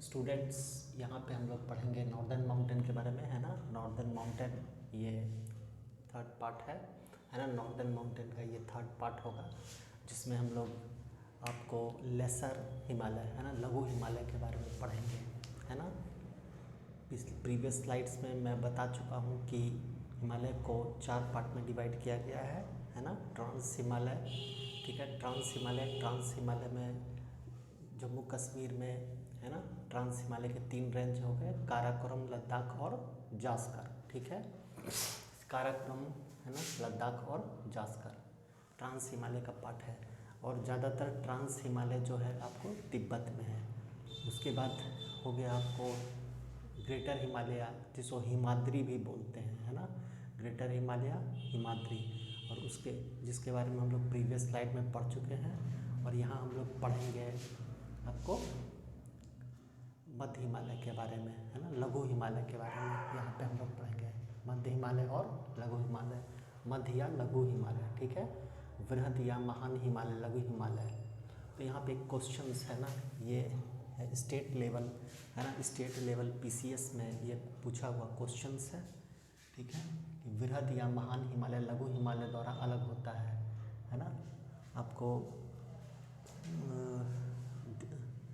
Students, यहाँ पे हम लोग पढ़ेंगे नॉर्दर्न माउंटेन के बारे में, है ना। नॉर्दर्न माउंटेन ये थर्ड पार्ट है ना। नॉर्दर्न माउंटेन का ये थर्ड पार्ट होगा, जिसमें हम लोग आपको लेसर हिमालय, है ना, लघु हिमालय के बारे में पढ़ेंगे, है ना। प्रीवियस स्लाइड्स में मैं बता चुका हूँ कि हिमालय को 4 पार्ट में डिवाइड किया गया है ना। ट्रांस हिमालय, ठीक है। ट्रांस हिमालय में जम्मू कश्मीर में, है ना, ट्रांस हिमालय के 3 रेंज हो गए, काराकोरम, लद्दाख और जास्कर, ठीक है। काराकोरम, है ना, लद्दाख और जास्कर ट्रांस हिमालय का पार्ट है। और ज़्यादातर ट्रांस हिमालय जो है आपको तिब्बत में है। उसके बाद हो गया आपको ग्रेटर हिमालय, जिसको हिमाद्री भी बोलते हैं, है ना। ग्रेटर हिमालय, हिमाद्री, और उसके जिसके बारे में हम लोग प्रीवियस स्लाइड में पढ़ चुके हैं। और यहाँ हम लोग पढ़ेंगे आपको मध्य हिमालय के बारे में, है ना, लघु हिमालय के बारे में। यहाँ पे हम लोग पढ़ेंगे मध्य हिमालय और लघु हिमालय, मध्य या लघु हिमालय, ठीक है। वृहद या महान हिमालय, लघु हिमालय। तो यहाँ पे क्वेश्चंस है ना, ये है स्टेट लेवल, है ना, स्टेट लेवल पीसीएस में ये पूछा हुआ क्वेश्चंस है, ठीक है। कि वृहद या महान हिमालय लघु हिमालय द्वारा अलग होता है ना। आपको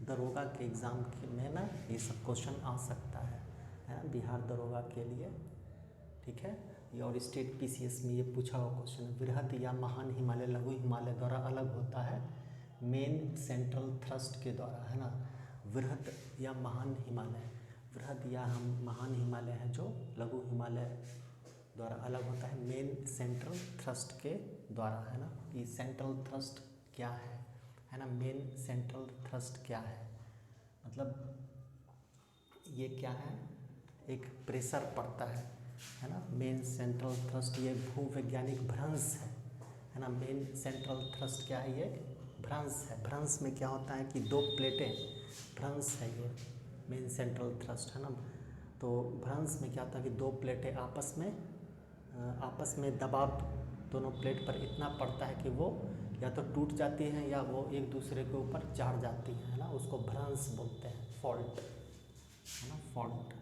दरोगा के एग्ज़ाम में ना ये सब क्वेश्चन आ सकता है ना, बिहार दरोगा के लिए, ठीक है। ये और स्टेट पीसीएस में ये पूछा हुआ क्वेश्चन, वृहद या महान हिमालय लघु हिमालय द्वारा अलग होता है मेन सेंट्रल थ्रस्ट के द्वारा, है ना। वृहद या महान हिमालय, वृहद या महान हिमालय है जो लघु हिमालय द्वारा अलग होता है मेन सेंट्रल थ्रस्ट के द्वारा, है ना। कि सेंट्रल थ्रस्ट क्या है ना, मेन सेंट्रल थ्रस्ट क्या है, मतलब ये क्या है, एक प्रेशर पड़ता है ना। मेन सेंट्रल थ्रस्ट ये भूवैज्ञानिक भ्रंश है ना। मेन सेंट्रल थ्रस्ट क्या है, ये भ्रंश है। भ्रंश में क्या होता है कि 2 प्लेटें, भ्रंश है ये मेन सेंट्रल थ्रस्ट, है ना। तो भ्रंश में क्या होता है कि 2 प्लेटें आपस में दबाव दोनों प्लेट पर इतना पड़ता है कि वो या तो टूट जाती हैं या वो एक दूसरे के ऊपर चढ़ जाती हैं, है ना। उसको भ्रंश बोलते हैं, फॉल्ट, है ना, फॉल्ट।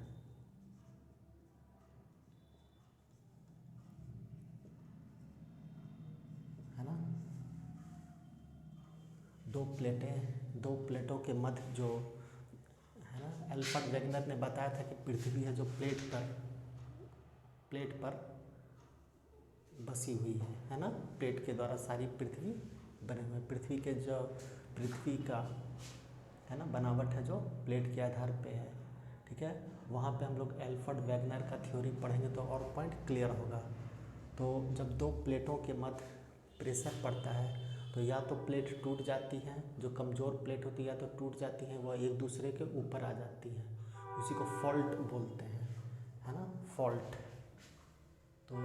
है ना, 2 प्लेटों के मध्य जो, है ना, एल्फ्रेड वेगनर ने बताया था कि पृथ्वी है जो प्लेट पर बसी हुई है ना। प्लेट के द्वारा सारी पृथ्वी बने हुए, पृथ्वी का, है ना, बनावट है जो प्लेट के आधार पे है, ठीक है। वहाँ पे हम लोग एल्फ्रेड वेगनर का थ्योरी पढ़ेंगे तो और पॉइंट क्लियर होगा। तो जब 2 प्लेटों के मध्य प्रेशर पड़ता है तो या तो प्लेट टूट जाती हैं, जो कमज़ोर प्लेट होती है या तो टूट जाती हैं, वह एक दूसरे के ऊपर आ जाती हैं, उसी को फॉल्ट बोलते हैं, है ना, फॉल्ट। तो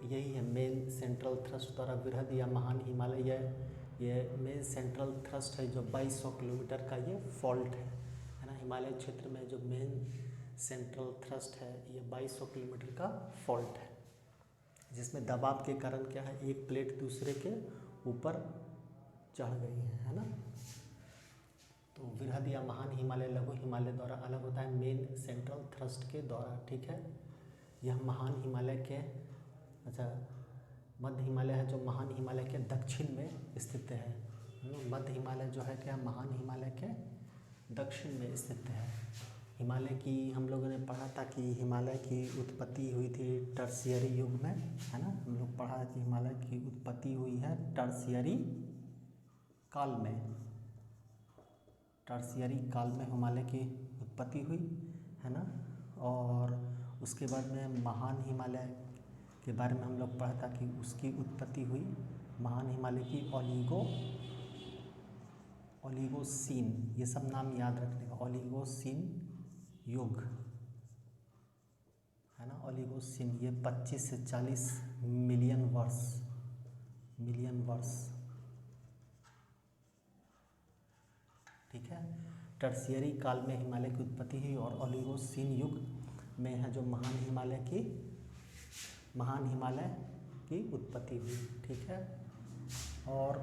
यही है मेन सेंट्रल थ्रस्ट द्वारा वृहद या महान हिमालय, ये मेन सेंट्रल थ्रस्ट है जो 2200 किलोमीटर का ये फॉल्ट है ना। हिमालय क्षेत्र में जो मेन सेंट्रल थ्रस्ट है ये 2200 किलोमीटर का फॉल्ट है, जिसमें दबाव के कारण क्या है, एक प्लेट दूसरे के ऊपर चढ़ गई है ना। तो वृहद या महान हिमालय लघु हिमालय द्वारा अलग होता है मेन सेंट्रल थ्रस्ट के द्वारा, ठीक है। यह महान हिमालय के, अच्छा, मध्य हिमालय है जो महान हिमालय के दक्षिण में स्थित है। मध्य हिमालय जो है क्या, महान हिमालय के दक्षिण में स्थित है। हिमालय की हम लोगों ने पढ़ा था कि हिमालय की उत्पत्ति हुई थी टर्शियरी युग में, है ना। हम लोग पढ़ा कि हिमालय की उत्पत्ति हुई है टर्शियरी काल में। टर्शियरी काल में हिमालय की उत्पत्ति हुई, है ना। और उसके बाद में महान हिमालय के बारे में हम लोग पढ़ा था कि उसकी उत्पत्ति हुई महान हिमालय की ओलिगोसीन, ये सब नाम याद रखने का, ओलिगोसीन युग, है ना। ओलिगोसीन ये 25 से 40 मिलियन वर्ष, ठीक है। टर्शियरी काल में हिमालय की उत्पत्ति हुई और ओलिगोसीन युग में है जो महान हिमालय की उत्पत्ति हुई, ठीक है। और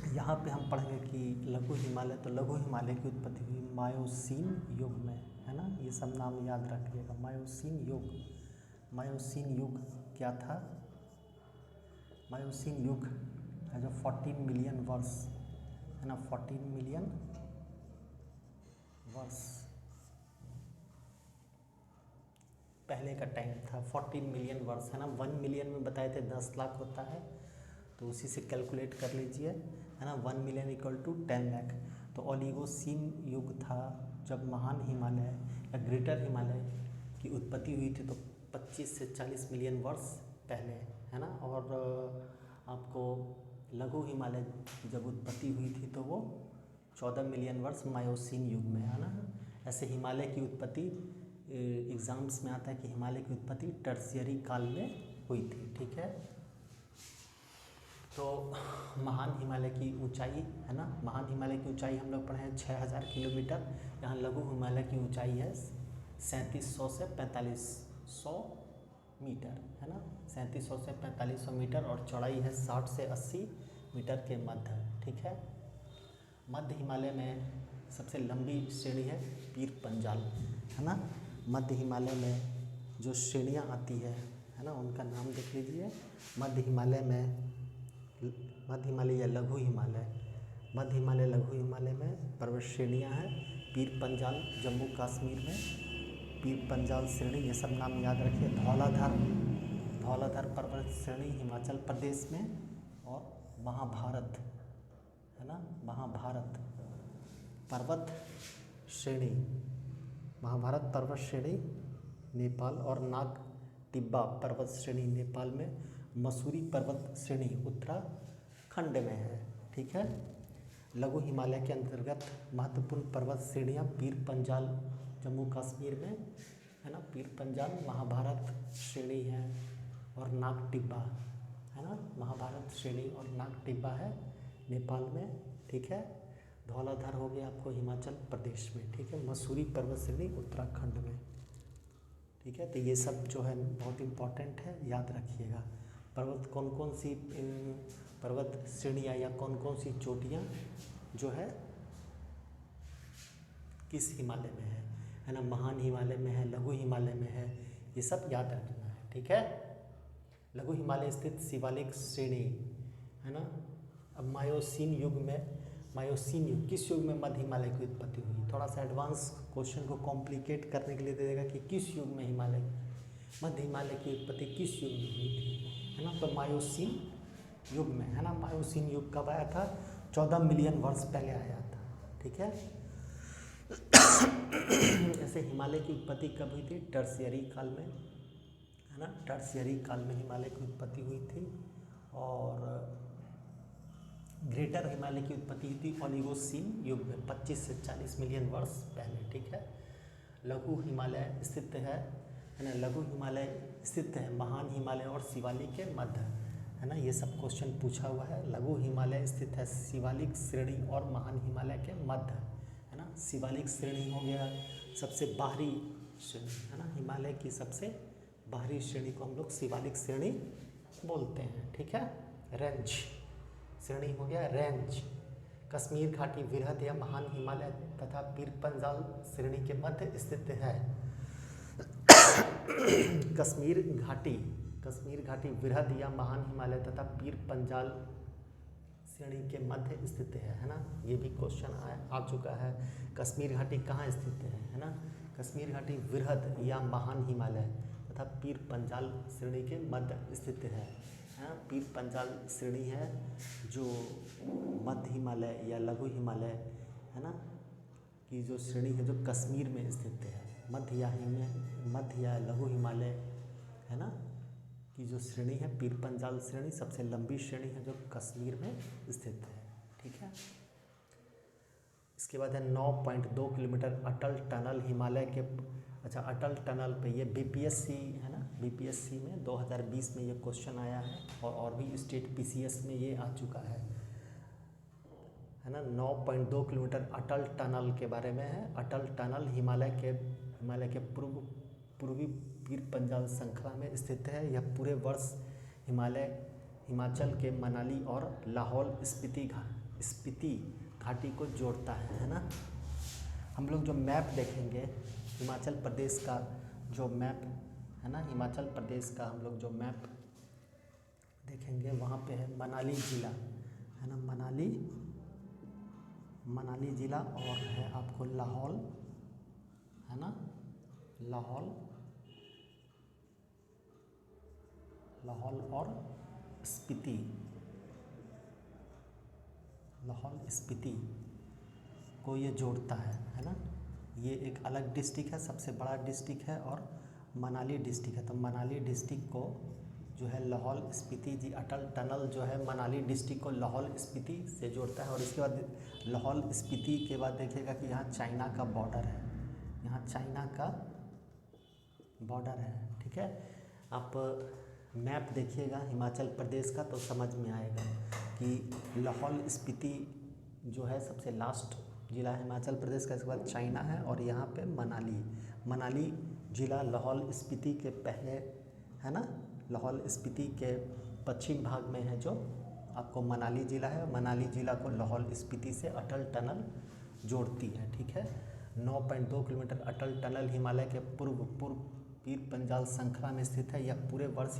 यहाँ पे हम पढ़ेंगे कि लघु हिमालय, तो लघु हिमालय की उत्पत्ति हुई मायोसीन युग में, है ना। ये सब नाम याद रखिएगा। मायोसीन युग, मायोसीन युग क्या था? मायोसीन युग है जो 14 मिलियन वर्ष, है ना, 14 मिलियन वर्ष पहले का टाइम था। 14 मिलियन वर्ष, है ना। 1 मिलियन में बताए थे 10 लाख होता है, तो उसी से कैलकुलेट कर लीजिए, है ना। 1 मिलियन इक्वल टू 10 लाख। तो ओलिगोसीन युग था जब महान हिमालय या ग्रेटर हिमालय की उत्पत्ति हुई थी, तो 25 से 40 मिलियन वर्ष पहले, है ना। और आपको लघु हिमालय जब उत्पत्ति हुई थी तो वो 14 मिलियन वर्ष मायोसीन युग में, है ना। ऐसे हिमालय की उत्पत्ति एग्ज़ाम्स में आता है कि हिमालय की उत्पत्ति टर्शियरी काल में हुई थी, ठीक है। तो महान हिमालय की ऊंचाई, है ना, महान हिमालय की ऊंचाई हम लोग पढ़े हैं 6000 किलोमीटर। यहाँ लघु हिमालय की ऊंचाई है 3700 से 4500 मीटर, है ना। 3700 से 4500 मीटर और चौड़ाई है 60 से 80 मीटर के मध्य, ठीक है। मध्य हिमालय में सबसे लंबी श्रेणी है पीर पंजाल, है ना। मध्य हिमालय में जो श्रेणियाँ आती है ना, उनका नाम देख लीजिए। मध्य हिमालय में, मध्य हिमालय या लघु हिमालय, मध्य हिमालय लघु हिमालय में पर्वत श्रेणियाँ हैं। पीर पंजाल जम्मू कश्मीर में, पीर पंजाल श्रेणी, ये सब नाम याद रखिए। धौलाधार, धौलाधार पर्वत श्रेणी हिमाचल प्रदेश में। और महाभारत, है ना, महाभारत पर्वत श्रेणी, महाभारत पर्वत श्रेणी नेपाल। और नाग टिब्बा पर्वत श्रेणी नेपाल में। मसूरी पर्वत श्रेणी उत्तराखंड में है, ठीक है। लघु हिमालय के अंतर्गत महत्वपूर्ण पर्वत श्रेणियाँ पीर पंजाल जम्मू कश्मीर में, है ना, पीर पंजाल महाभारत श्रेणी है। और नाग टिब्बा, है ना, महाभारत श्रेणी और नाग टिब्बा है नेपाल में, ठीक है। धौलाधार हो गया आपको हिमाचल प्रदेश में, ठीक है। मसूरी पर्वत श्रेणी उत्तराखंड में, ठीक है। तो ये सब जो है बहुत इम्पॉर्टेंट है, याद रखिएगा। पर्वत कौन कौन सी पर्वत श्रेणियाँ या कौन कौन सी चोटियाँ जो है किस हिमालय में है ना। महान हिमालय में है, लघु हिमालय में है, ये सब याद रखना है, ठीक है। लघु हिमालय स्थित शिवालिक श्रेणी, है ना। अब मायोसीन युग में, मायोसीन युग किस युग में मध्य हिमालय की उत्पत्ति हुई? थोड़ा सा एडवांस क्वेश्चन को कॉम्प्लिकेट करने के लिए दे देगा कि किस युग में हिमालय, मध्य हिमालय की उत्पत्ति किस युग में हुई थी, है ना। तो मायोसीन युग में, है ना। मायोसीन युग कब आया था? 14 मिलियन वर्ष पहले आया था, ठीक है। ऐसे हिमालय की उत्पत्ति कब हुई थी? टर्शियरी काल में, है ना। टर्शियरी काल में हिमालय की उत्पत्ति हुई थी। और ग्रेटर हिमालय की उत्पत्ति हुई थी ओलिगोसीन युग में 25 से 40 मिलियन वर्ष पहले, ठीक है। लघु हिमालय स्थित है ना। लघु हिमालय स्थित है महान हिमालय और शिवालिक के मध्य, है ना। ये सब क्वेश्चन पूछा हुआ है। लघु हिमालय स्थित है शिवालिक श्रेणी और महान हिमालय के मध्य, है ना। शिवालिक श्रेणी हो गया सबसे बाहरी श्रेणी, है ना। हिमालय की सबसे बाहरी श्रेणी को हम लोग शिवालिक श्रेणी बोलते हैं, ठीक है। रेंज श्रेणी हो गया रेंज। कश्मीर घाटी वृहद या महान हिमालय तथा पीर पंजाल श्रेणी के मध्य स्थित है। कश्मीर घाटी वृहद या महान हिमालय तथा पीर पंजाल श्रेणी के मध्य स्थित है ना। ये भी क्वेश्चन आ चुका है। कश्मीर घाटी कहाँ स्थित है ना। कश्मीर घाटी वृहद या महान हिमालय तथा पीर पंजाल श्रेणी के मध्य स्थित है। पीर पंजाल श्रेणी है जो मध्य हिमालय या लघु हिमालय, है ना, की जो श्रेणी है जो कश्मीर में स्थित है। मध्य या लघु हिमालय, है ना, की जो श्रेणी है पीर पंजाल श्रेणी सबसे लंबी श्रेणी है जो कश्मीर में स्थित है, ठीक है। इसके बाद है 9.2 किलोमीटर अटल टनल हिमालय के। अच्छा, अटल टनल पे ये बीपीएससी है ना, बीपीएससी में 2020 में ये क्वेश्चन आया है और भी स्टेट पीसीएस में ये आ चुका है ना। 9.2 किलोमीटर अटल टनल के बारे में है। अटल टनल हिमालय के पूर्वी पीर पंजाल श्रृंखला में स्थित है। यह पूरे वर्ष हिमाचल के मनाली और लाहौल स्पीति स्पीति घाटी को जोड़ता है ना। हम लोग जो मैप देखेंगे हिमाचल प्रदेश का, जो मैप है ना, हिमाचल प्रदेश का हम लोग जो मैप देखेंगे वहाँ पे है मनाली ज़िला, है ना, मनाली ज़िला, और है आपको लाहौल, है ना, लाहौल और स्पीति, लाहौल स्पीति को ये जोड़ता है ना। ये एक अलग डिस्ट्रिक्ट है, सबसे बड़ा डिस्ट्रिक्ट है, और मनाली डिस्ट्रिक्ट है। तो मनाली डिस्ट्रिक्ट को जो है लाहौल स्पीति जी अटल टनल जो है मनाली डिस्ट्रिक्ट को लाहौल स्पीति से जोड़ता है। और इसके बाद लाहौल स्पीति के बाद देखिएगा कि यहाँ चाइना का बॉर्डर है, यहाँ चाइना का बॉर्डर है, ठीक है। आप मैप देखिएगा हिमाचल प्रदेश का तो समझ में आएगा कि लाहौल स्पीति जो है सबसे लास्ट ज़िला हिमाचल प्रदेश का, इसके बाद चाइना है, और यहाँ पे मनाली ज़िला लाहौल स्पीति के पहले, है ना, लाहौल स्पीति के पश्चिम भाग में है जो आपको मनाली ज़िला है। मनाली ज़िला को लाहौल स्पीति से अटल टनल जोड़ती है, ठीक है। 9.2 किलोमीटर अटल टनल हिमालय के पूर्व पीर पंजाल श्रृंखला में स्थित है। यह पूरे वर्ष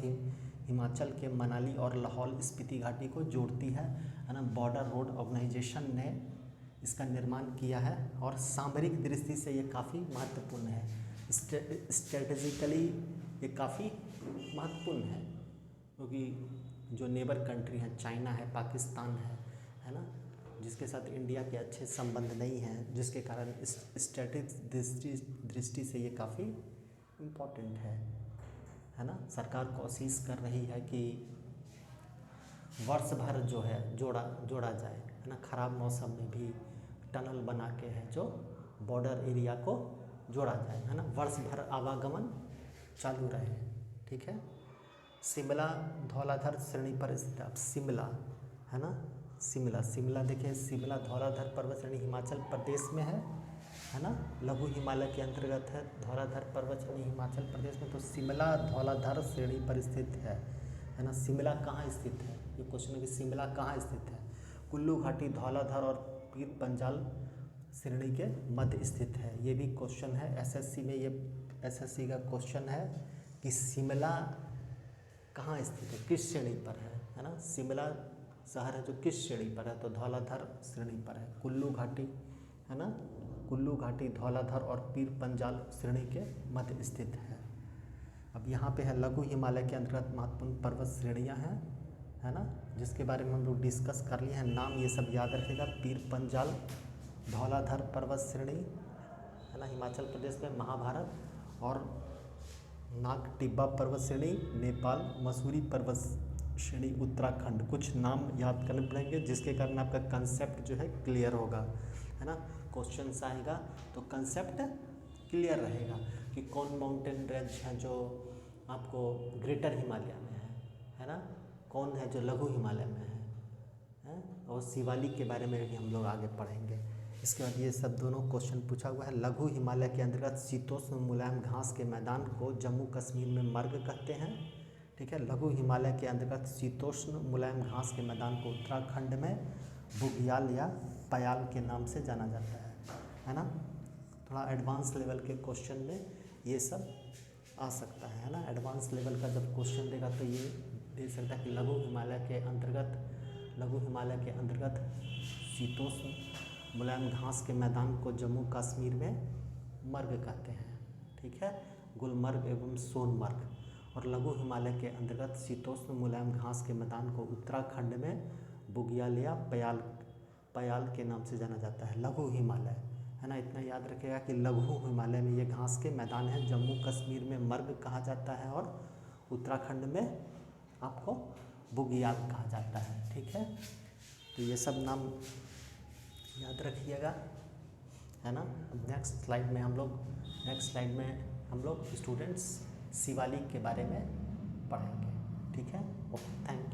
हिमाचल के मनाली और लाहौल स्पीति घाटी को जोड़ती है ना। बॉर्डर रोड ऑर्गेनाइजेशन ने इसका निर्माण किया है, और सामरिक दृष्टि से ये काफ़ी महत्वपूर्ण है, स्ट्रेटेजिकली ये काफ़ी महत्वपूर्ण है, क्योंकि जो नेबर कंट्री हैं, चाइना है, पाकिस्तान है ना, जिसके साथ इंडिया के अच्छे संबंध नहीं हैं, जिसके कारण इस स्ट्रेटेजिक दृष्टि से ये काफ़ी इम्पोर्टेंट है ना। सरकार कोशिश कर रही है कि वर्ष भर जो है जोड़ा जाए, है ना, ख़राब मौसम में भी टनल बना के है जो बॉर्डर एरिया को जोड़ा जाए, है ना, वर्ष भर आवागमन चालू रहे, ठीक है। शिमला धौलाधर श्रेणी पर स्थित, अब शिमला, है ना, शिमला देखिए, शिमला धौलाधर पर्वत श्रेणी हिमाचल प्रदेश में है ना, लघु हिमालय के अंतर्गत है धौलाधर पर्वत श्रेणी हिमाचल प्रदेश में। तो शिमला धौलाधर श्रेणी पर स्थित है ना। शिमला कहाँ स्थित है, ये क्वेश्चन है कि शिमला कहाँ स्थित है। कुल्लू घाटी, धौलाधर और पीर पंजाल श्रेणी के मध्य स्थित है। ये भी क्वेश्चन है एसएससी में, ये एसएससी का क्वेश्चन है कि शिमला कहाँ स्थित है, किस श्रेणी पर है ना। शिमला शहर है जो किस श्रेणी पर है, तो धौलाधर श्रेणी पर है। कुल्लू घाटी, है ना, कुल्लू घाटी, धौलाधर और पीर पंजाल श्रेणी के मध्य स्थित है। अब यहाँ पे है लघु हिमालय के अंतर्गत महत्वपूर्ण पर्वत श्रेणियाँ हैं, है ना, जिसके बारे में हम लोग डिस्कस कर लिए हैं। नाम ये सब याद रखेगा, पीर पंजाल धौलाधर पर्वत श्रेणी, है ना, हिमाचल प्रदेश में, महाभारत, और नाग टिब्बा पर्वत श्रेणी नेपाल, मसूरी पर्वत श्रेणी उत्तराखंड। कुछ नाम याद करने पड़ेंगे जिसके कारण आपका कंसेप्ट जो है क्लियर होगा, है ना। क्वेश्चन आएगा तो कंसेप्ट क्लियर रहेगा कि कौन माउंटेन रेंज है जो आपको ग्रेटर हिमालय में है ना, कौन है जो लघु हिमालय में है, और शिवालिक के बारे में भी हम लोग आगे पढ़ेंगे। इसके बाद ये सब दोनों क्वेश्चन पूछा हुआ है। लघु हिमालय के अंतर्गत शीतोष्ण मुलायम घास के मैदान को जम्मू कश्मीर में मर्ग कहते हैं, ठीक है। लघु हिमालय के अंतर्गत शीतोष्ण मुलायम घास के मैदान को उत्तराखंड में बुग्याल या पयाल के नाम से जाना जाता है ना। थोड़ा एडवांस लेवल के क्वेश्चन में ये सब आ सकता है ना। एडवांस लेवल का जब क्वेश्चन देगा तो ये दे सकता है कि लघु हिमालय के अंतर्गत शीतोष्ण मुलायम घास के मैदान को जम्मू कश्मीर में मर्ग कहते हैं, ठीक है, गुलमर्ग एवं सोनमर्ग। और लघु हिमालय के अंतर्गत शीतोष्ण मुलायम घास के मैदान को उत्तराखंड में बुग्याल या पयाल के नाम से जाना जाता है। लघु हिमालय, है ना, इतना याद रखेगा कि लघु हिमालय में ये घास के मैदान है, जम्मू कश्मीर में मर्ग कहा जाता है, और उत्तराखंड में आपको बुग्याल कहा जाता है, ठीक है। तो ये सब नाम याद रखिएगा, है ना। नेक्स्ट स्लाइड में हम लोग स्टूडेंट्स शिवालिक के बारे में पढ़ेंगे, ठीक है। Okay, thank you.